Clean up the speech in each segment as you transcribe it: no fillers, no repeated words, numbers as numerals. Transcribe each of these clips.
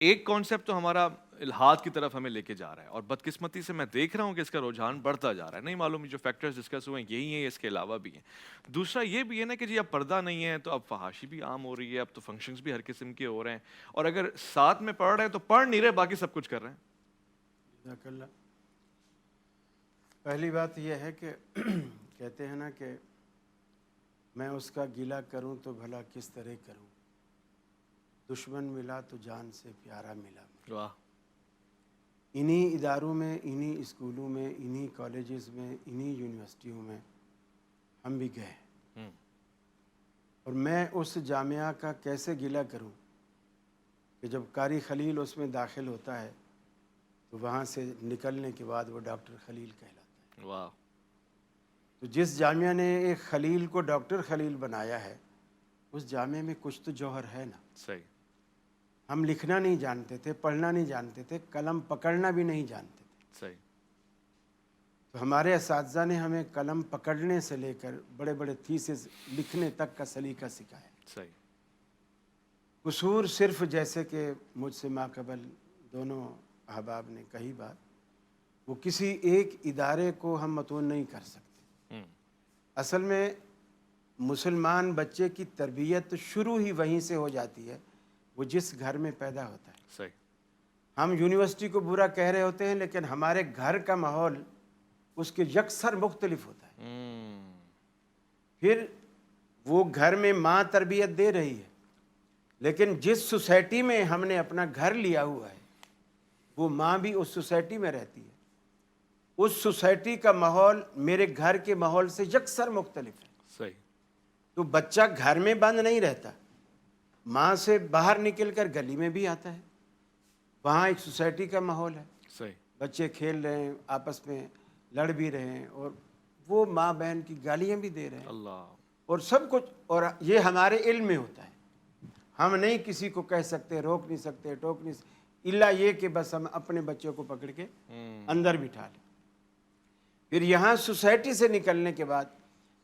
ایک کانسیپٹ تو ہمارا الحاد کی طرف ہمیں لے کے جا رہا ہے، اور بدقسمتی سے میں دیکھ رہا ہوں کہ اس کا رجحان بڑھتا جا رہا ہے. نہیں معلوم جو فیکٹرز ڈسکس ہوئے ہیں یہی ہیں، اس کے علاوہ بھی ہیں. دوسرا یہ بھی ہے نا کہ جی اب پردہ نہیں ہے تو اب فحاشی بھی عام ہو رہی ہے، اب تو فنکشنز بھی ہر قسم کے ہو رہے ہیں، اور اگر ساتھ میں پڑھ رہے ہیں تو پڑھ نہیں رہے، باقی سب کچھ کر رہے ہیں. جزاک اللہ. پہلی بات یہ ہے کہ کہتے ہیں نا کہ میں اس کا گلہ کروں تو بھلا کس طرح کروں، دشمن ملا تو جان سے پیارا ملا. واہ. انہی اداروں میں، انہی اسکولوں میں، انہی کالجز میں، انہی یونیورسٹیوں میں ہم بھی گئے، اور میں اس جامعہ کا کیسے گلہ کروں کہ جب قاری خلیل اس میں داخل ہوتا ہے تو وہاں سے نکلنے کے بعد وہ ڈاکٹر خلیل کہلاتا ہے. واہ. تو جس جامعہ نے ایک خلیل کو ڈاکٹر خلیل بنایا ہے، اس جامعہ میں کچھ تو جوہر ہے نا. صحیح. ہم لکھنا نہیں جانتے تھے، پڑھنا نہیں جانتے تھے، قلم پکڑنا بھی نہیں جانتے تھے. صحیح. تو ہمارے اساتذہ نے ہمیں قلم پکڑنے سے لے کر بڑے بڑے تھیسز لکھنے تک کا سلیقہ سکھایا. صحیح. قصور صرف جیسے کہ مجھ سے ماقبل دونوں احباب نے کہی بات، وہ کسی ایک ادارے کو ہم متون نہیں کر سکتے. اصل میں مسلمان بچے کی تربیت شروع ہی وہیں سے ہو جاتی ہے، وہ جس گھر میں پیدا ہوتا ہے. صحیح. ہم یونیورسٹی کو برا کہہ رہے ہوتے ہیں، لیکن ہمارے گھر کا ماحول اس کے یکسر مختلف ہوتا ہے. پھر وہ گھر میں ماں تربیت دے رہی ہے، لیکن جس سوسائٹی میں ہم نے اپنا گھر لیا ہوا ہے وہ ماں بھی اس سوسائٹی میں رہتی ہے. اس سوسائٹی کا ماحول میرے گھر کے ماحول سے یکسر مختلف ہے. صحیح. تو بچہ گھر میں بند نہیں رہتا، ماں سے باہر نکل کر گلی میں بھی آتا ہے، وہاں ایک سوسائٹی کا ماحول ہے. صحیح. بچے کھیل رہے ہیں، آپس میں لڑ بھی رہے ہیں، اور وہ ماں بہن کی گالیاں بھی دے رہے ہیں، اللہ. اور سب کچھ. اور یہ ہمارے علم میں ہوتا ہے، ہم نہیں کسی کو کہہ سکتے، روک نہیں سکتے، ٹوک نہیں سکتے، الا یہ کہ بس ہم اپنے بچوں کو پکڑ کے اندر بٹھا لیں. پھر یہاں سوسائٹی سے نکلنے کے بعد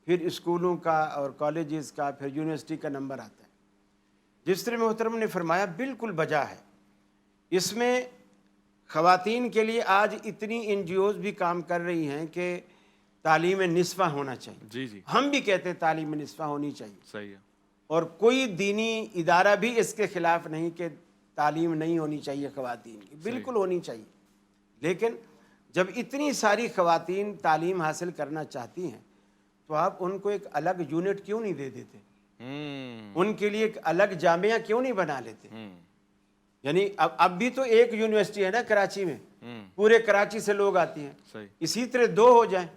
پھر اسکولوں کا اور کالجز کا، پھر یونیورسٹی کا نمبر آتا ہے. جس طرح محترم نے فرمایا بالکل بجا ہے. اس میں خواتین کے لیے آج اتنی این جی اوز بھی کام کر رہی ہیں کہ تعلیم نصفہ ہونا چاہیے. جی جی. ہم بھی کہتے ہیں تعلیم نصفہ ہونی چاہیے. صحیح ہے. اور کوئی دینی ادارہ بھی اس کے خلاف نہیں کہ تعلیم نہیں ہونی چاہیے خواتین کی، بالکل ہونی چاہیے. لیکن جب اتنی ساری خواتین تعلیم حاصل کرنا چاہتی ہیں تو آپ ان کو ایک الگ یونٹ کیوں نہیں دے دیتے؟ ان کے لیے ایک الگ جامعہ کیوں نہیں بنا لیتے؟ یعنی اب بھی تو ایک یونیورسٹی ہے نا کراچی میں، پورے کراچی سے لوگ آتی ہیں. صحیح. اسی طرح دو ہو جائیں،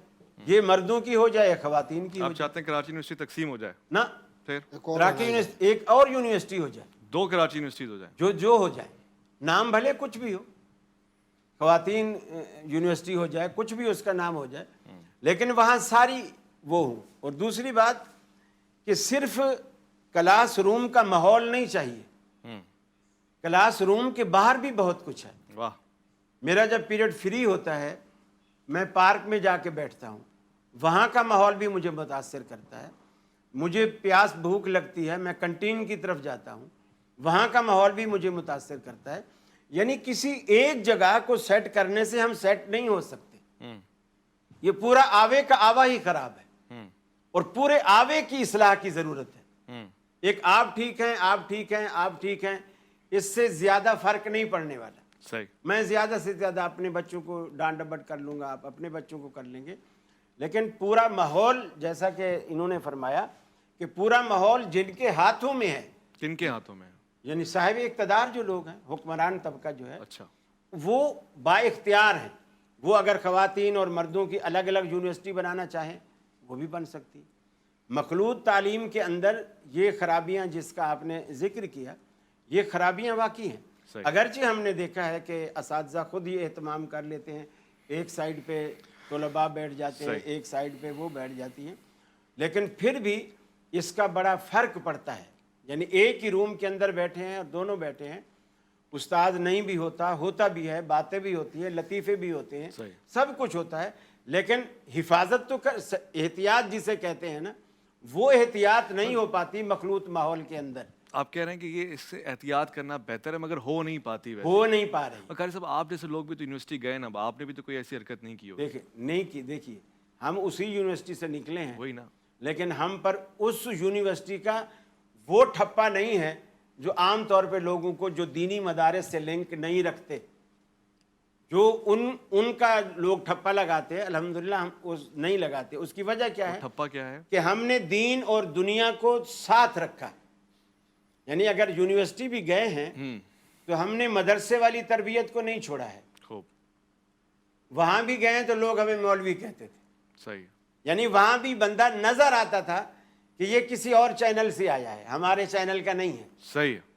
یہ مردوں کی ہو جائے یا خواتین کی ہو آپ جائے. چاہتے ہیں کراچی یونیورسٹی تقسیم ہو جائے؟ نہ، پھر کراچی یونیورسٹی ایک اور یونیورسٹی ہو جائے، 2 کراچی یونیورسٹیز ہو جائیں. جو ہو جائے، نام بھلے کچھ بھی ہو، خواتین یونیورسٹی ہو جائے، کچھ بھی اس کا نام ہو جائے، لیکن وہاں ساری وہ ہوں. اور دوسری بات کہ صرف کلاس روم کا ماحول نہیں چاہیے، کلاس روم کے باہر بھی بہت کچھ ہے. واہ. میرا جب پیریڈ فری ہوتا ہے میں پارک میں جا کے بیٹھتا ہوں، وہاں کا ماحول بھی مجھے متاثر کرتا ہے. مجھے پیاس بھوک لگتی ہے، میں کنٹین کی طرف جاتا ہوں، وہاں کا ماحول بھی مجھے متاثر کرتا ہے. یعنی کسی ایک جگہ کو سیٹ کرنے سے ہم سیٹ نہیں ہو سکتے. یہ پورا آوے کا آوا ہی خراب ہے، اور پورے آوے کی اصلاح کی ضرورت ہے. ایک آپ ٹھیک ہیں، آپ ٹھیک ہیں، آپ ٹھیک ہیں، اس سے زیادہ فرق نہیں پڑنے والا. صحیح. میں زیادہ سے زیادہ اپنے بچوں کو ڈانٹ ڈپٹ کر لوں گا، آپ اپنے بچوں کو کر لیں گے، لیکن پورا ماحول جیسا کہ انہوں نے فرمایا کہ پورا ماحول جن کے ہاتھوں میں ہے، کن کے ہاتھوں میں ہے؟ یعنی صاحب اقتدار جو لوگ ہیں، حکمران طبقہ جو ہے، اچھا. وہ با اختیار ہیں. وہ اگر خواتین اور مردوں کی الگ الگ یونیورسٹی بنانا چاہیں وہ بھی بن سکتی. مخلوط تعلیم کے اندر یہ خرابیاں جس کا آپ نے ذکر کیا، یہ خرابیاں واقعی ہیں. اگرچہ ہم نے دیکھا ہے کہ اساتذہ خود یہ اہتمام کر لیتے ہیں، ایک سائیڈ پہ طلباء بیٹھ جاتے ہیں، ایک سائیڈ پہ وہ بیٹھ جاتی ہیں، لیکن پھر بھی اس کا بڑا فرق پڑتا ہے. یعنی ایک ہی روم کے اندر بیٹھے ہیں اور دونوں بیٹھے ہیں، استاد نہیں بھی ہوتا بھی ہے، باتیں بھی ہوتی ہیں، لطیفے بھی ہوتے ہیں، سب کچھ ہوتا ہے، لیکن حفاظت تو احتیاط جسے کہتے ہیں نا، وہ احتیاط نہیں ہو پاتی مخلوط ماحول کے اندر. آپ کہہ رہے ہیں کہ یہ اس سے احتیاط کرنا بہتر ہے مگر ہو نہیں پاتی ویسے. ہو نہیں پا رہی. اور قاری صاحب آپ جیسے لوگ بھی تو یونیورسٹی گئے نا, آپ نے بھی تو کوئی ایسی حرکت نہیں کی ہوگی. دیکھیں نہیں کی, دیکھیے ہم اسی یونیورسٹی سے نکلے ہیں, وہی نا, لیکن ہم پر اس یونیورسٹی کا وہ ٹھپا نہیں ہے جو عام طور پہ لوگوں کو جو دینی مدارس سے لنک نہیں رکھتے, جو ان کا لوگ ٹھپا لگاتے ہیں, الحمدللہ ہم نہیں لگاتے. اس کی وجہ کیا ہے ٹھپا کیا ہے؟ کہ ہم نے دین اور دنیا کو ساتھ رکھا. یعنی اگر یونیورسٹی بھی گئے ہیں تو ہم نے مدرسے والی تربیت کو نہیں چھوڑا ہے. خوب, وہاں بھی گئے تو لوگ ہمیں مولوی کہتے تھے. صحیح. یعنی وہاں بھی بندہ نظر آتا تھا کہ یہ کسی اور چینل سے آیا ہے, ہمارے چینل کا نہیں ہے. صحیح.